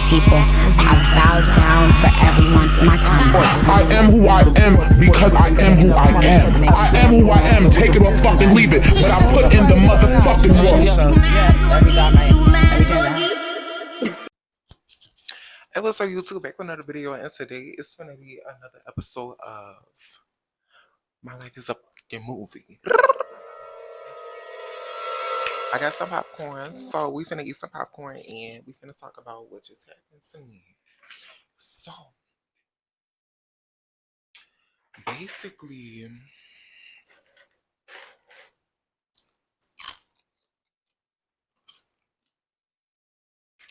people. I bow down for everyone. My time. I am who I am because I am who I am. I am who I am. Take it or fucking leave it. But I put in the motherfucking work. Hey, what's up, YouTube? Back with another video, and today it's gonna be another episode of My Life is a Fucking Movie. I got some popcorn, so we finna eat some popcorn and we finna talk about what just happened to me. So, basically,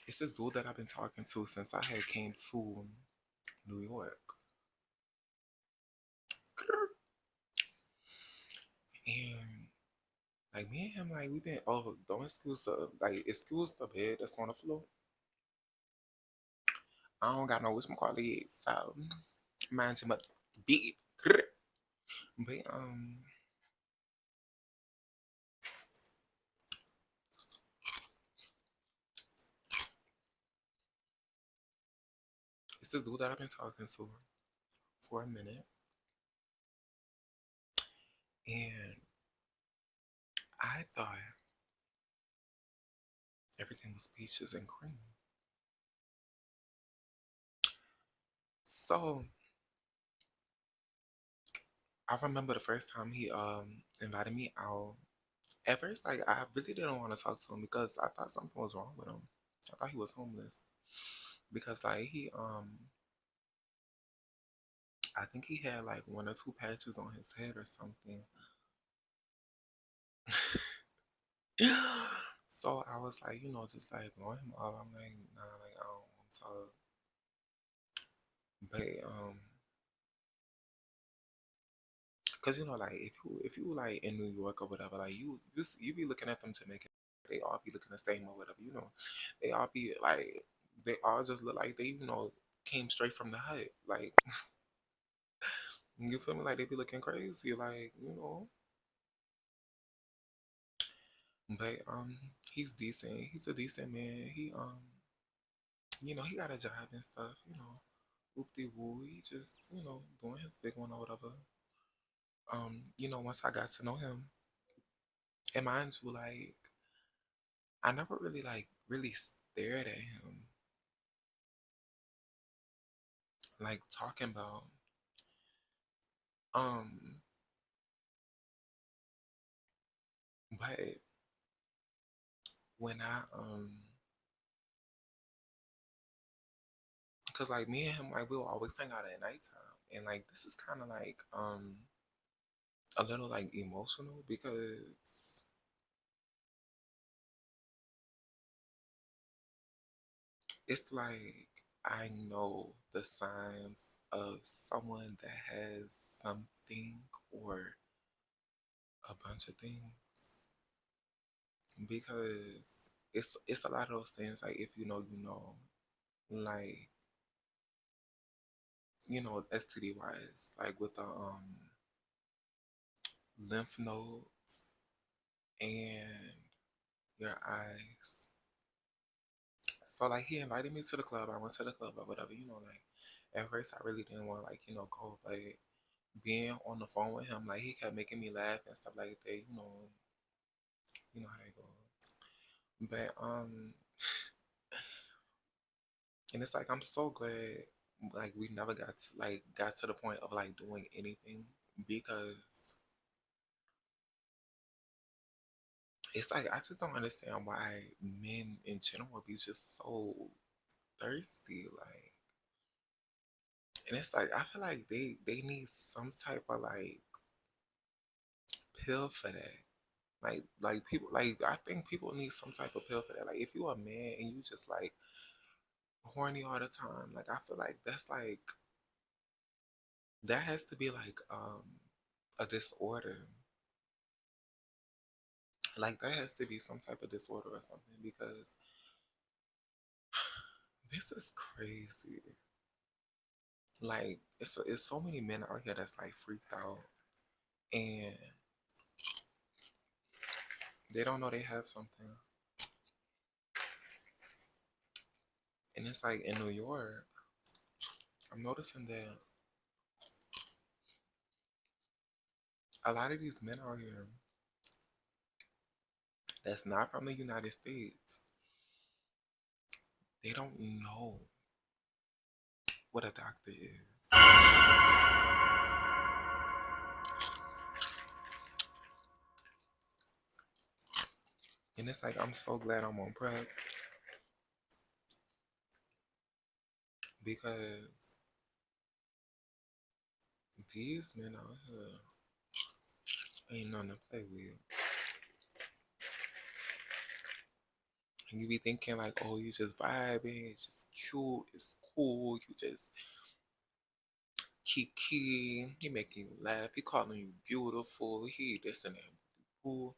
it's this dude that I've been talking to since I had came to New York. And like me and him, like we've been don't excuse the bed that's on the floor. I don't got no whatchamacallit, so mind your mother beat. But it's this dude that I've been talking to for a minute, and I thought everything was peaches and cream. So I remember the first time he invited me out. At first, like I really didn't want to talk to him because I thought something was wrong with him. I thought he was homeless because like I think he had like 1 or 2 patches on his head or something. So I was like, just like blowing him off. I'm like, nah, like I don't want to talk. But cause like if you like in New York or whatever, like you be looking at them Jamaican, they all be looking the same or whatever, they all be like they all just look like they came straight from the hut, like you feel me, like they be looking crazy, like but he's decent, he's a decent man, he got a job and stuff, whoop de woo, he just doing his big one or whatever. Once I got to know him, and mind you, like I never really really stared at him, like talking about um but when I cause like me and him, like we'll always hang out at nighttime, and like this is kind of like a little like emotional because it's like I know the signs of someone that has something or a bunch of things, because it's a lot of those things, like if like STD wise, like with the lymph nodes and your eyes. So like he invited me to the club. I went to the club or whatever, like at first I really didn't want like, go, but being on the phone with him, like he kept making me laugh and stuff like that, you know how that goes. But and it's like I'm so glad like we never got to the point of like doing anything, because it's like I just don't understand why men in general be just so thirsty, like, and it's like I feel like they need some type of like pill for that. Like people, like I think people need some type of pill for that. Like if you're a man and you just like horny all the time, like I feel like that's like that has to be like a disorder. Like that has to be some type of disorder or something, because this is crazy. Like it's so many men out here that's like freaked out and they don't know they have something. And it's like in New York, I'm noticing that a lot of these men out here that's not from the United States, they don't know what a doctor is. And it's like, I'm so glad I'm on prep because these men out here ain't nothing to play with. And you be thinking like, oh, you just vibing, it's just cute, it's cool, you just kiki, he making you laugh, he calling you beautiful, he this and that. Cool.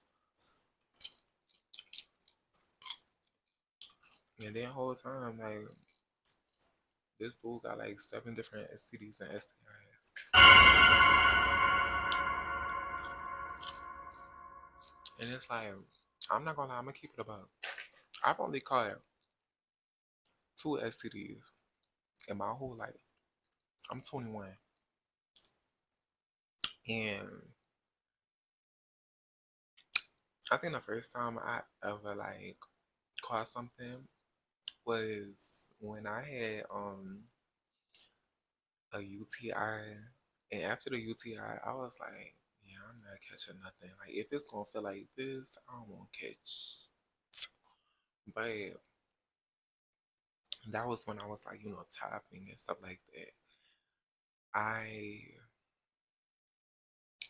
And then whole time, like, this dude got like 7 different STDs and STIs. And it's like, I'm not gonna lie, I'm gonna keep it about. I've only caught 2 STDs in my whole life. I'm 21. And I think the first time I ever like caught something was when I had a UTI. And after the UTI, I was like, yeah, I'm not catching nothing. Like, if it's gonna feel like this, I don't want to catch. But that was when I was like, tapping and stuff like that.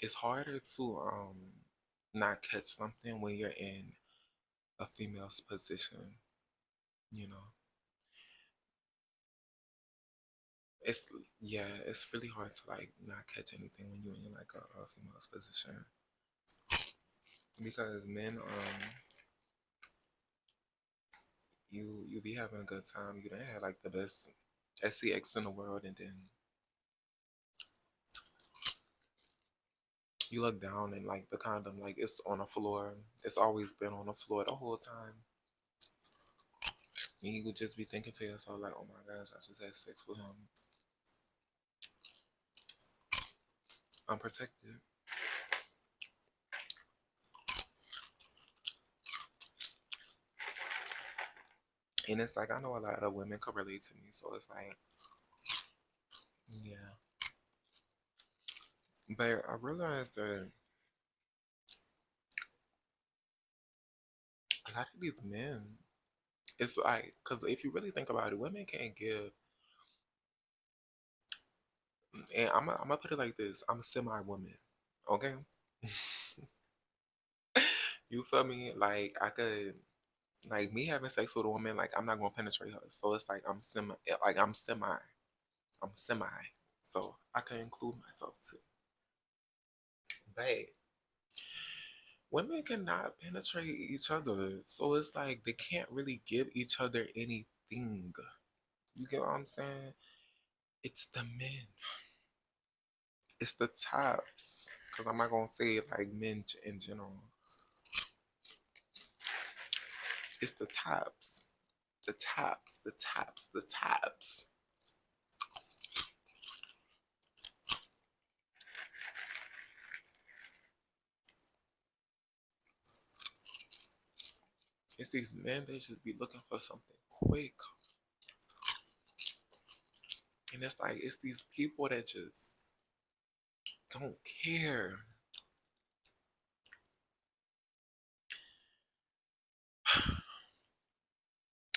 It's harder to not catch something when you're in a female's position, you know. It's it's really hard to like not catch anything when you're in like a female's position. Because men you be having a good time. You done had like the best SCX in the world, and then you look down and like the condom, like it's on the floor. It's always been on the floor the whole time. And you could just be thinking to yourself like, oh my gosh, I just had sex with him. Unprotected. And it's like, I know a lot of women could relate to me, so it's like, yeah. But I realized that a lot of these men, it's like, because if you really think about it, women can't give, and I'm gonna put it like this, I'm a semi-woman, okay? You feel me? Like, I could, like, me having sex with a woman, like, I'm not gonna penetrate her, so it's like, I'm semi, so I can include myself too. But women cannot penetrate each other, so it's like they can't really give each other anything. You get what I'm saying? It's the men. It's the tops. Because I'm not going to say like men in general. It's the tops. The tops. The tops. The tops. It's these men that just be looking for something quick. And it's like, it's these people that just don't care.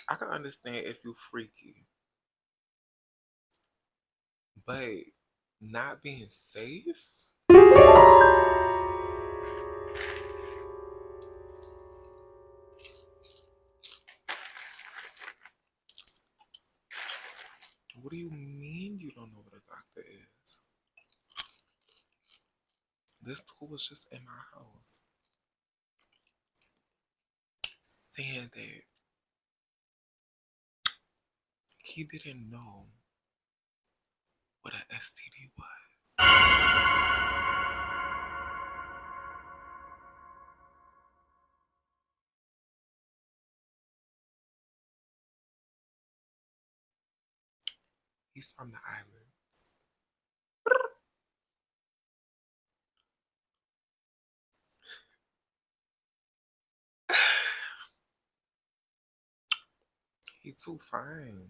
I can understand if you freaky, but not being safe? What do you mean you don't know what a doctor is? This dude was just in my house saying that he didn't know what an STD was. He's from the islands. He too fine.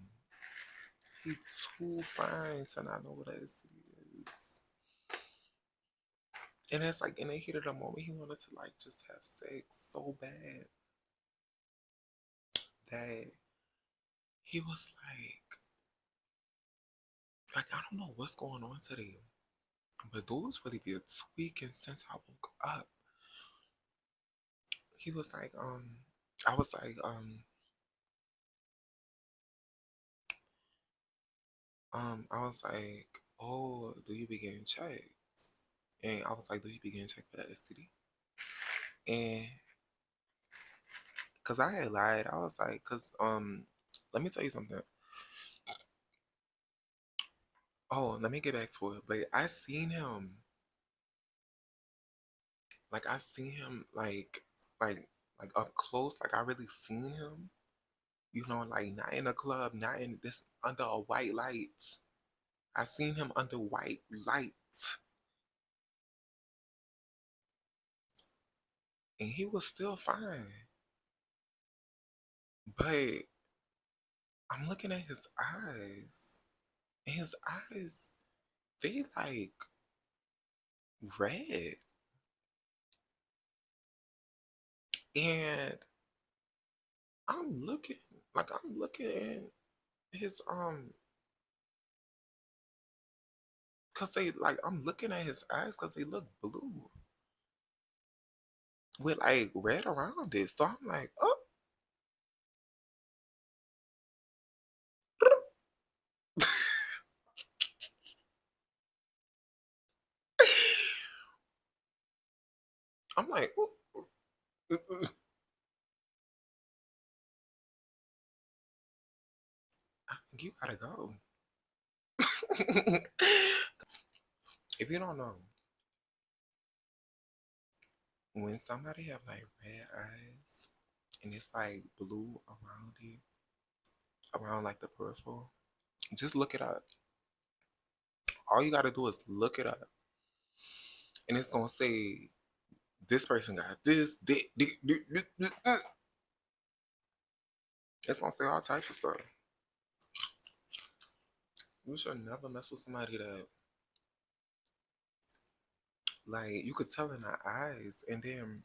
He too fine to not know what that is. And it's like in the heat of the moment, he wanted to like just have sex so bad that he was like I don't know what's going on today, but dudes really be tweaking since I woke up. He was like, I was like, I was like, oh, do you be getting checked? And I was like, do you be getting checked for that STD? And cause I had lied, I was like, cause let me tell you something. Oh, let me get back to it. But I seen him, like I seen him like up close, like I really seen him. You know, like not in a club, not in this under a white light. I seen him under white light, and he was still fine. But I'm looking at his eyes, and his eyes, they like red. And I'm looking at his cause they like I'm looking at his eyes cause they look blue with like red around it. So I'm like, oh, I'm like, ooh, ooh, ooh. I think you gotta go. If you don't know, when somebody have like red eyes and it's like blue around it, around like the peripheral, just look it up. All you gotta do is look it up, and it's gonna say this person got this. It's gonna say all types of stuff. You should never mess with somebody that like you could tell in their eyes. And then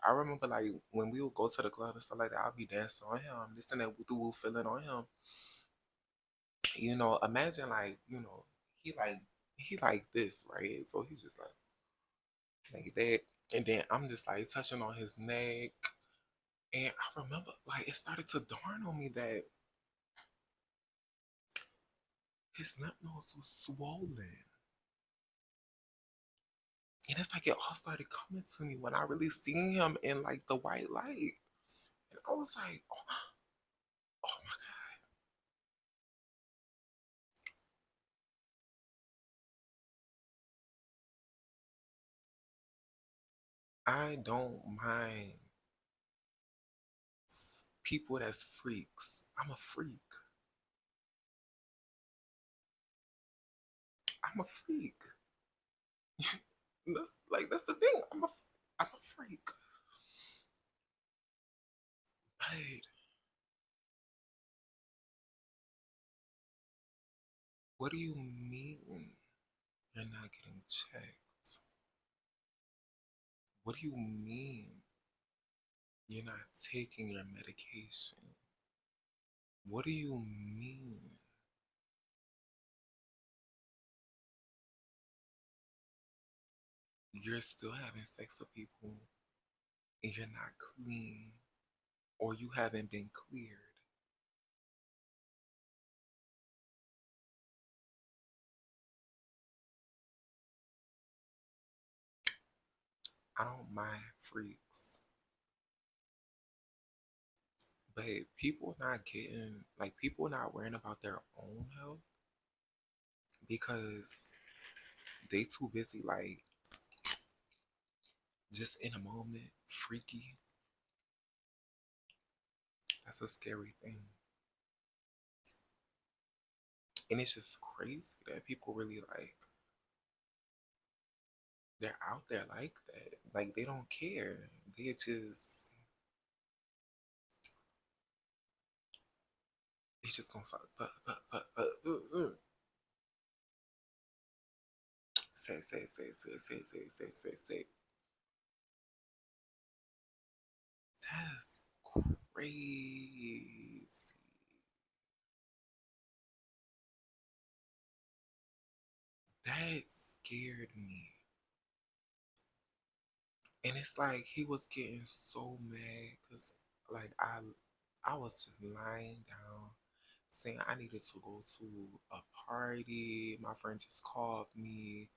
I remember like when we would go to the club and stuff like that, I'd be dancing on him, listening to that woo feeling on him. You know, imagine like, you know, he like he like this, right? So he's just like that. And then I'm just like touching on his neck. And I remember like it started to dawn on me that his lymph nodes was swollen. And it's like it all started coming to me when I really seen him in like the white light. And I was like, oh my God. I don't mind people that's freaks. I'm a freak. I'm a freak. That's the thing. I'm a freak. But what do you mean you're not getting checked? What do you mean you're not taking your medication? What do you mean? You're still having sex with people and you're not clean or you haven't been cleared. I don't mind freaks, but people not getting, like, people not worrying about their own health because they too busy, like, just in a moment, freaky. That's a scary thing. And it's just crazy that people really like, they're out there like that. Like, they don't care. They just gonna say. That's crazy. That scared me. And it's like he was getting so mad because like I was just lying down saying I needed to go to a party. My friend just called me.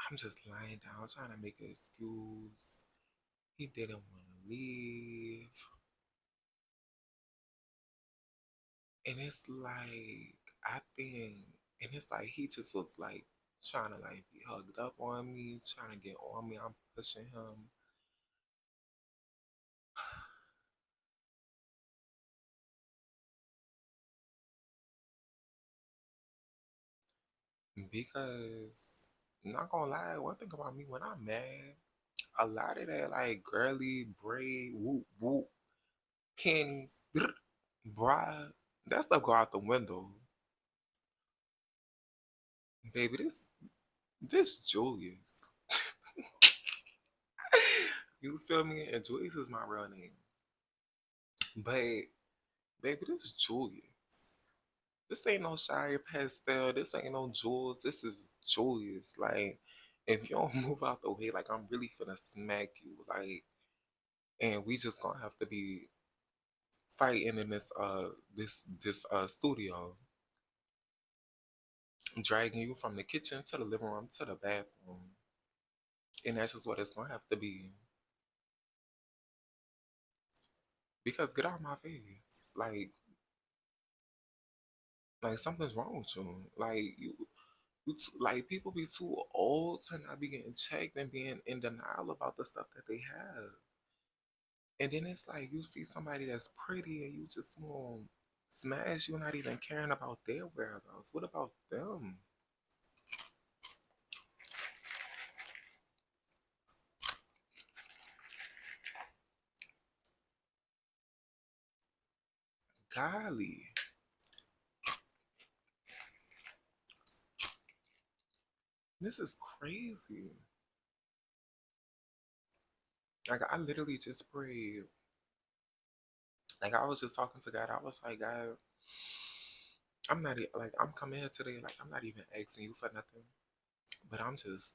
I'm just lying down trying to make an excuse. He didn't want to leave. And it's like I think and it's like he just looks like trying to like be hugged up on me, trying to get on me. I'm pushing him. Because not gonna lie, one thing about me when I'm mad, a lot of that like girly braid whoop whoop panties bra that stuff go out the window. Baby, this Julius. You feel me? And Julius is my real name. But baby, this Julius. This ain't no Shire Pastel. This ain't no Jules. This is Julius. Like, if you don't move out the way, like I'm really finna smack you. Like, and we just gonna have to be fighting in this studio, dragging you from the kitchen to the living room to the bathroom, and that's just what it's gonna have to be. Because get out my face, like something's wrong with you. Like like people be too old to not be getting checked and being in denial about the stuff that they have. And then it's like you see somebody that's pretty and you just want to smash. You're not even caring about their whereabouts. What about them? Golly. This is crazy. Like I literally just prayed. Like I was just talking to God. I was like, God, I'm not like I'm coming here today. Like I'm not even asking you for nothing, but I'm just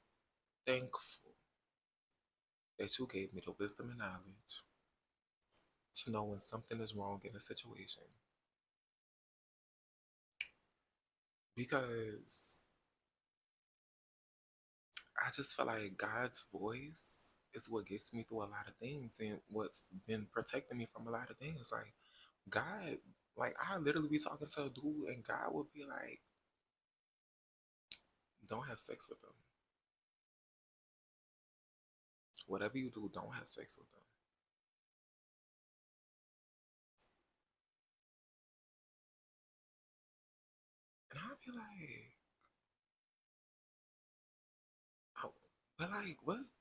thankful that you gave me the wisdom and knowledge to know when something is wrong in a situation. Because I just feel like God's voice is what gets me through a lot of things and what's been protecting me from a lot of things. Like God, like I literally be talking to a dude and God would be like, don't have sex with them. Whatever you do, don't have sex with them. And I'll be like, oh, but like, what's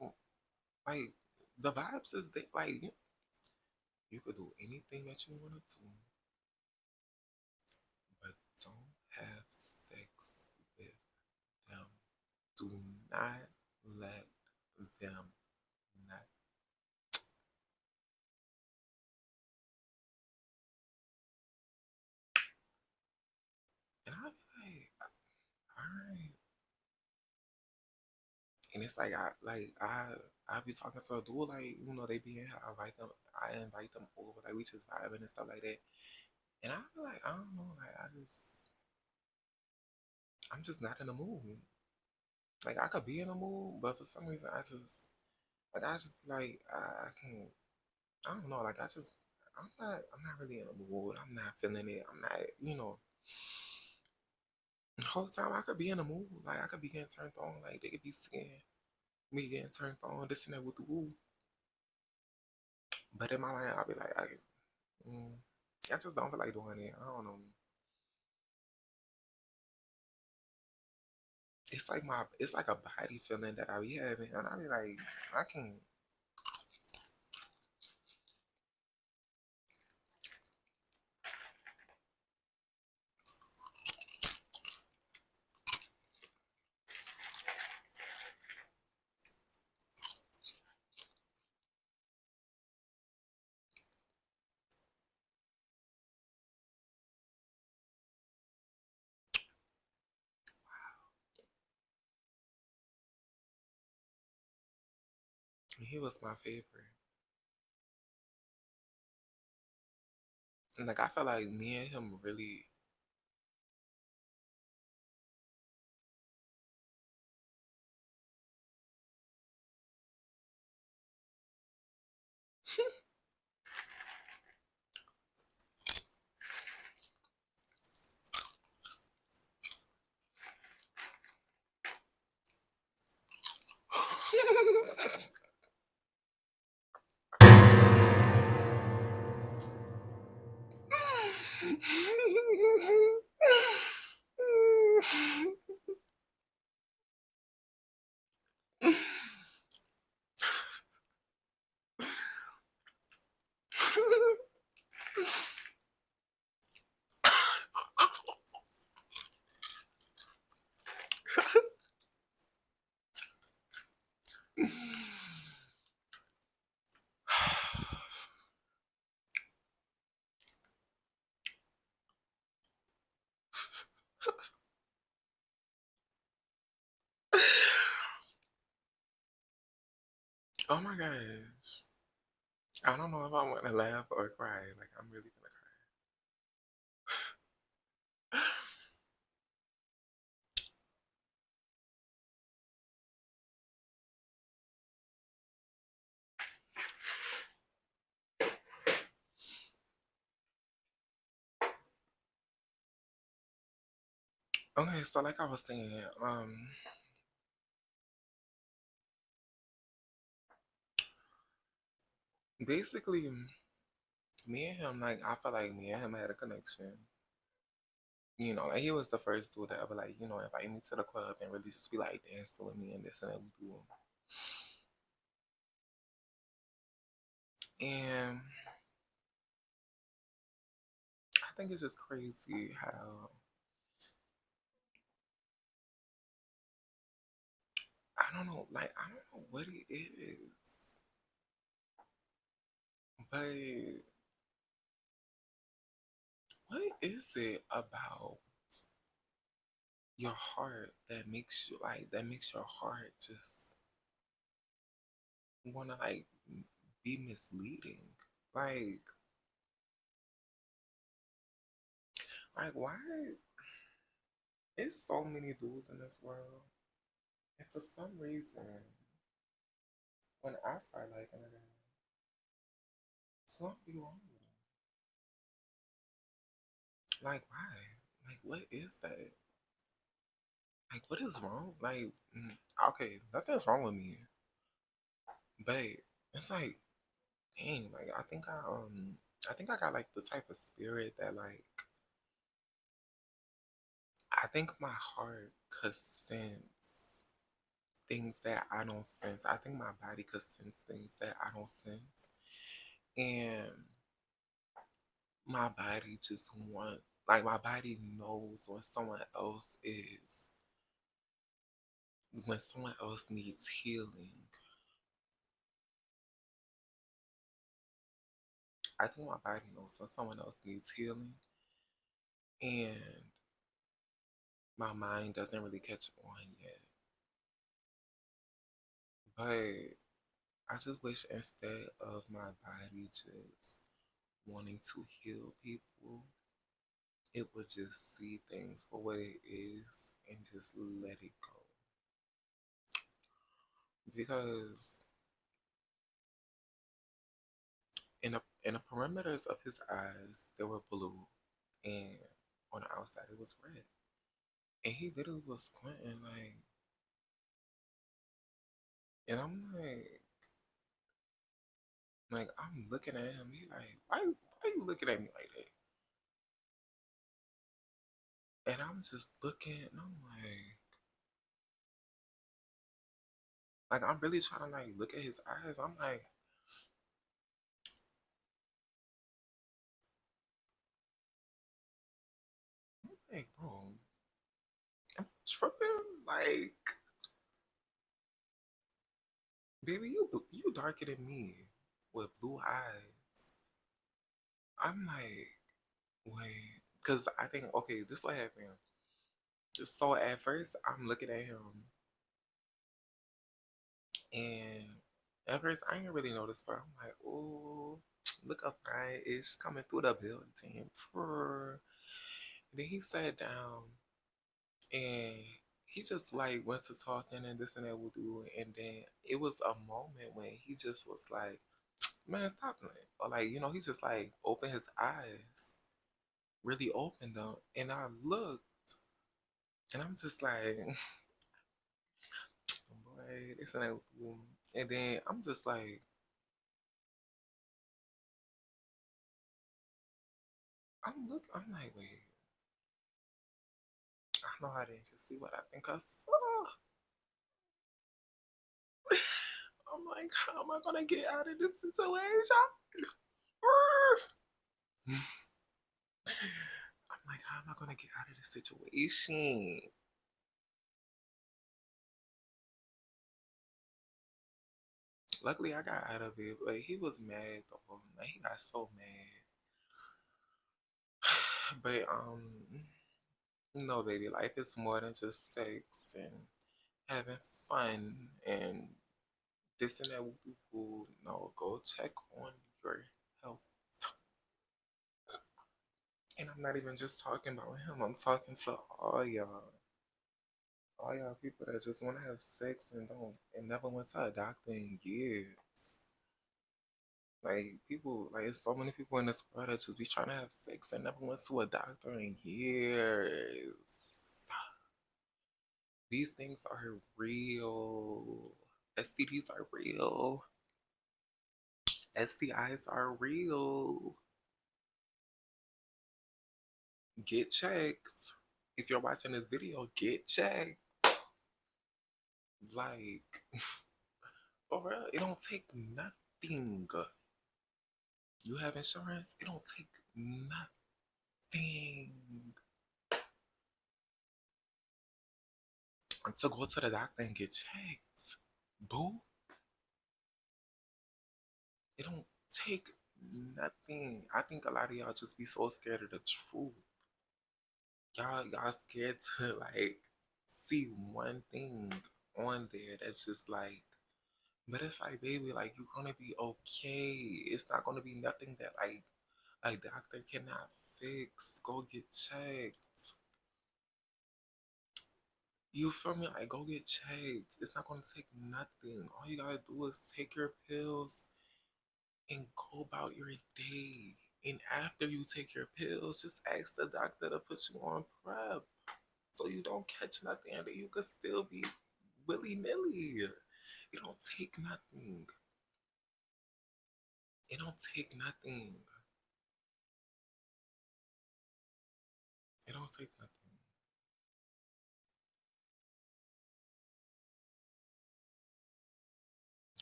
like the vibes is that like you could do anything that you want to do, but don't have sex with them. Do not let them not. And I'll be like, all right. And it's like I be talking to a dude like they be in here. I invite them over like we just vibing and stuff like that. And I be like I don't know like I'm just not in the mood. Like I could be in the mood, but for some reason I just like I can't. I don't know. Like I'm not really in the mood. I'm not feeling it. I'm not. The whole time I could be in the mood. Like I could be getting turned on. Like they could be seeing me getting turned on, this and that with the woo. But in my mind, I'll be like, I just don't feel like doing it. I don't know. it's like a body feeling that I be having, and I be like, I can't. He was my favorite. And like I felt like me and him really. Oh my gosh. I don't know if I want to laugh or cry. Like I'm really gonna cry. Okay, so like I was saying, basically me and him, like I felt like me and him had a connection. You know, like he was the first dude that ever like, invite me to the club and really just be like dancing with me and this and that we do. And I think it's just crazy how I don't know, like I don't know what it is, but what is it about your heart that makes you like that makes your heart just wanna like be misleading? Like like why it's so many dudes in this world. And for some reason, when I start liking a girl, something be wrong with them. Like why? Like what is that? Like what is wrong? Like okay, nothing's wrong with me. But it's like, dang, like I think I got like the type of spirit that like I think my heart could sense things that I don't sense. I think my body could sense things that I don't sense. And my body just want like my body knows when someone else needs healing. I think my body knows when someone else needs healing and my mind doesn't really catch on yet. But I just wish instead of my body just wanting to heal people, it would just see things for what it is and just let it go. Because in the perimeters of his eyes, they were blue, and on the outside it was red. And he literally was squinting and I'm like I'm looking at him. He like, why you looking at me like that? And I'm just looking, and I'm like, Like, I'm really trying to, like, look at his eyes. I'm like, bro, am I tripping? Like, baby, you darker than me with blue eyes. I'm like, wait, because I think, okay, this what happened. So at first, I'm looking at him, and at first, I ain't really noticed her. I'm like, oh, look up, right? It's coming through the building. Purr. Then he sat down, and he just like went to talking and this and that will do. And then it was a moment when he just was like, man, stop playing. Or like, he just like opened his eyes, really opened them. And I looked, and I'm just like, boy, this and that will do. And then I'm just like, I'm like, wait, I know I didn't just see what I think I saw. I'm like, how am I gonna get out of this situation? I'm like, how am I gonna get out of this situation? Luckily, I got out of it, but he was mad the whole night. He got so mad. But no, baby, life is more than just sex and having fun and this and that. Woo. No, go check on your health. And I'm not even just talking about him. I'm talking to all y'all people that just want to have sex and never went to a doctor in years. Like people, like it's so many people in this world that just be trying to have sex and never went to a doctor in years. These things are real. STDs are real. STIs are real. Get checked. If you're watching this video, get checked. Like, for real, it don't take nothing. You have insurance, it don't take nothing to go to the doctor and get checked. Boo. It don't take nothing. I think a lot of y'all just be so scared of the truth. Y'all scared to like see one thing on there that's just like, but it's like, baby, like you're gonna be okay. It's not gonna be nothing that like a doctor cannot fix. Go get checked. You feel me? Like go get checked. It's not gonna take nothing. All you gotta do is take your pills and go about your day. And after you take your pills, just ask the doctor to put you on prep so you don't catch nothing and you could still be willy nilly. It don't take nothing. It don't take nothing. It don't take nothing.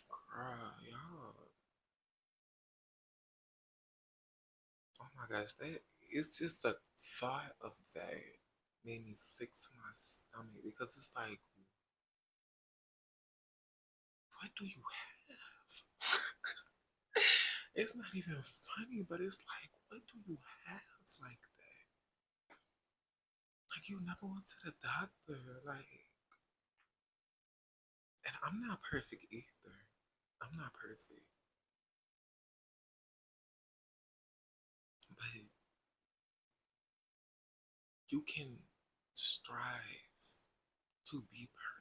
Girl, y'all. Oh my gosh, that it's just the thought of that made me sick to my stomach because it's like, what do you have? It's not even funny, but it's like, what do you have like that? Like you never went to the doctor, like, and I'm not perfect either. I'm not perfect, but you can strive to be perfect.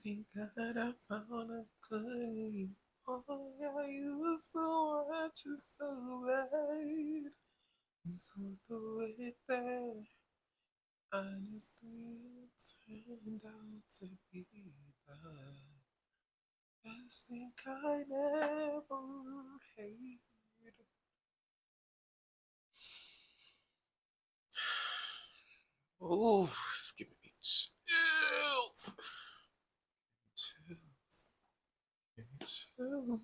Thank God I found a good boy. I used to watch you so bad. So the way that honestly turned out to be the best thing I never hated. Ooh, it's giving me chills. Chills. Give me chills.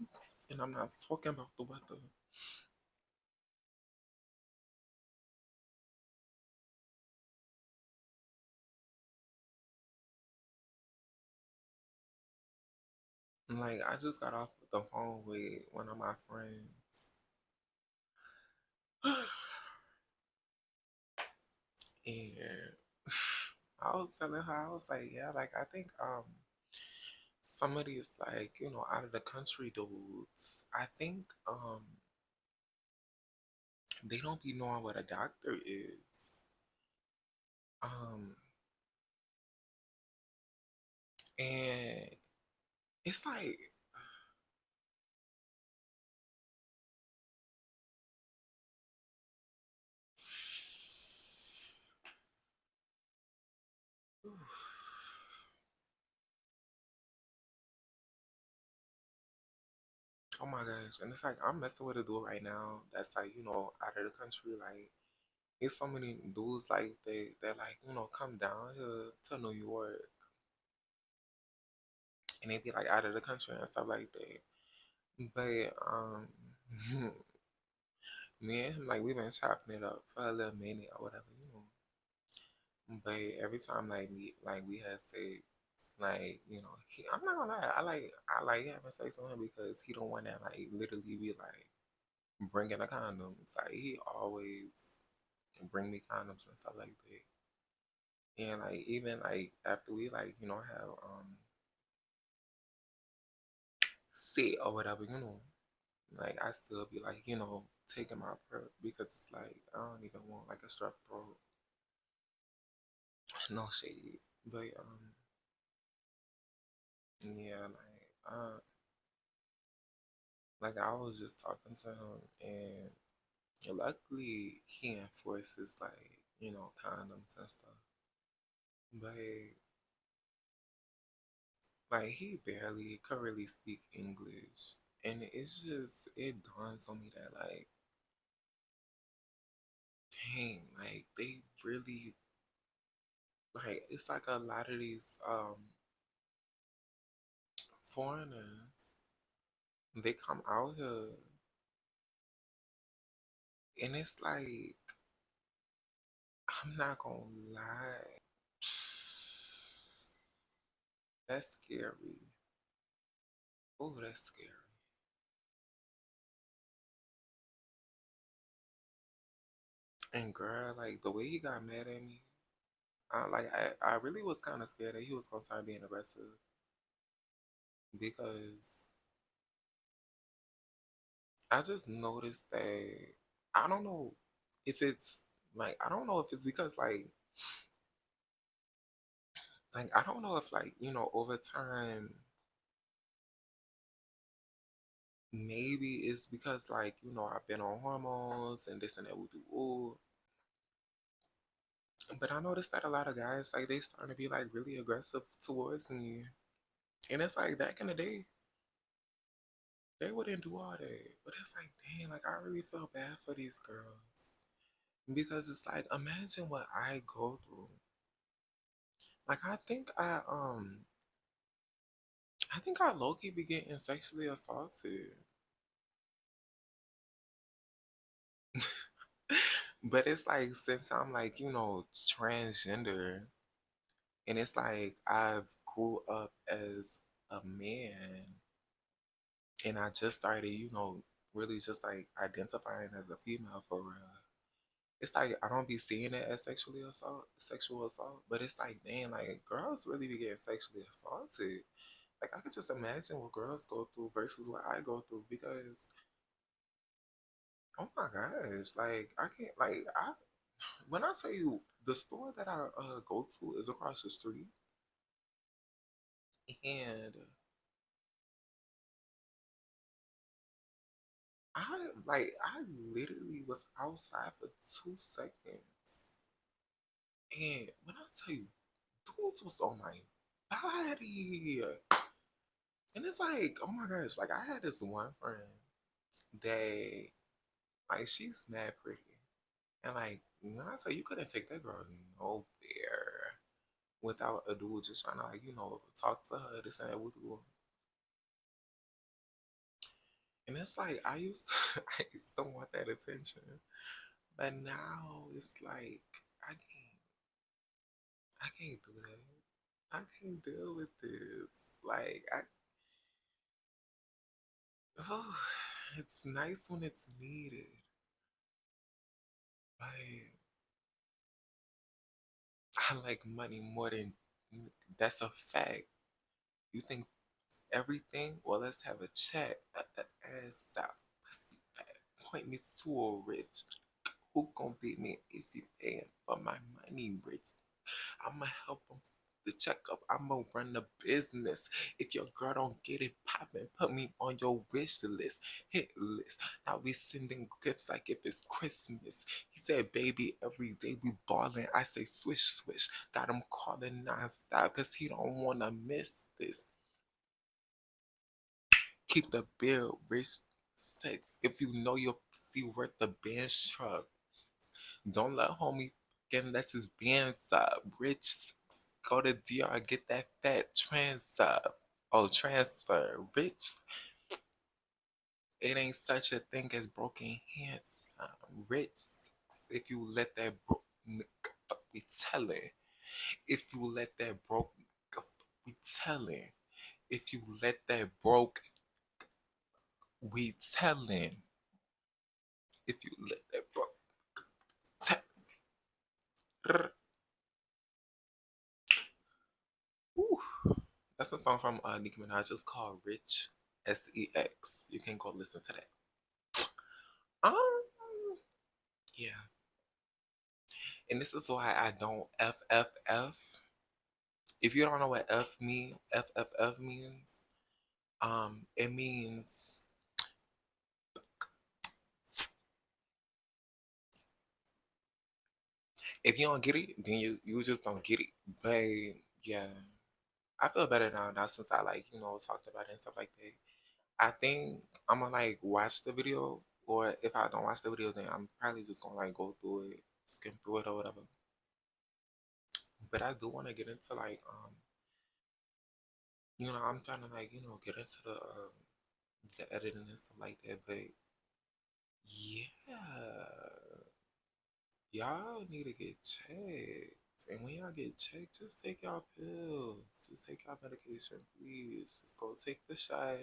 And I'm not talking about the weather. Like, I just got off the phone with one of my friends. And I was telling her, I was like, yeah, like I think some of these like, out of the country dudes, I think they don't be knowing what a doctor is. Um and it's like oh my gosh. And it's like I'm messing with a dude right now that's like, out of the country. Like it's so many dudes like they like, come down here to New York and they be like out of the country and stuff like that. But me and him like we've been chopping it up for a little minute or whatever. But every time we had sex, I'm not gonna lie, I like having sex with him because he don't want that like literally be like bringing a condoms. Like he always bring me condoms and stuff like that. And like even like after we like have sit or whatever. Like I still be like taking my prep because it's like I don't even want like a strep throat. No shade, but yeah, like I was just talking to him, and luckily he enforces like condoms and stuff, but like he barely could really speak English, and it dawns on me that like dang, like they really like it's like a lot of these foreigners they come out here and it's like I'm not gonna lie. That's scary. Oh, that's scary. And girl, like the way he got mad at me, I really was kind of scared that he was gonna start being aggressive because I just noticed that I don't know if it's I don't know if it's because like I don't know if over time maybe it's because I've been on hormones and this and that with ooh. But I noticed that a lot of guys like they starting to be like really aggressive towards me. And it's like back in the day, they wouldn't do all that. But it's like, dang, like I really feel bad for these girls. Because it's like imagine what I go through. Like I think I low key be getting sexually assaulted. But it's like since I'm transgender and it's like I've grew up as a man and I just started, really just like identifying as a female for real. It's like I don't be seeing it as sexual assault, but it's like, man, like girls really be getting sexually assaulted. Like I could just imagine what girls go through versus what I go through because, oh my gosh, like I can't, like I when I tell you the store that I go to is across the street, and I literally was outside for 2 seconds, and when I tell you, dudes was on my body, and it's like, oh my gosh, like I had this one friend that like she's mad pretty, and like when I say you couldn't take that girl nowhere without a dude just trying to like, talk to her, this and that with you. And it's like I used to, I used to want that attention. But now it's like I can't do that. I can't deal with this. Like oh, it's nice when it's needed. Like I like money more than that's a fact. You think everything? Well, let's have a chat. Stop. Pussy fat. Point me to a rich. Who gon' beat me? Is he paying for my money, rich? I'ma help him the checkup. I'ma run the business. If your girl don't get it poppin', put me on your wish list, hit list. Now we sending gifts like if it's Christmas. He said, baby, every day we ballin'. I say swish, swish. Got him calling nonstop cause he don't wanna miss this. Keep the bill, rich sex. If you know your pussy worth the bench truck. Don't let homie get unless his bands up. Rich, go to DR, get that fat trans up. Oh, transfer. Rich, it ain't such a thing as broken hands. Rich, if you let that broke we tellin'. If you let that broke we tellin'. If you let that broke we tellin'. If you let that broke That's a song from Nicki Minaj. It's called Rich SEX. You can go listen to that. Um, yeah. And this is why I don't FFF. If you don't know what FFF means, it means if you don't get it, then you just don't get it. But yeah, I feel better now since I talked about it and stuff like that. I think I'm gonna like watch the video, or if I don't watch the video, then I'm probably just gonna like go through it, skim through it or whatever. But I do want to get into like I'm trying to like get into the editing and stuff like that. But yeah, y'all need to get checked. And when y'all get checked, just take y'all pills. Just take y'all medication, please. Just go take the shot.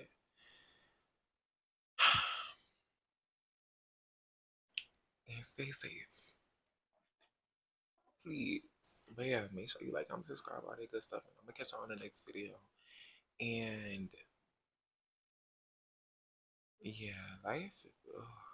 And stay safe. Please. But yeah, make sure you like, comment, subscribe, all that good stuff. And I'm gonna catch y'all on the next video. And yeah, life. Ugh.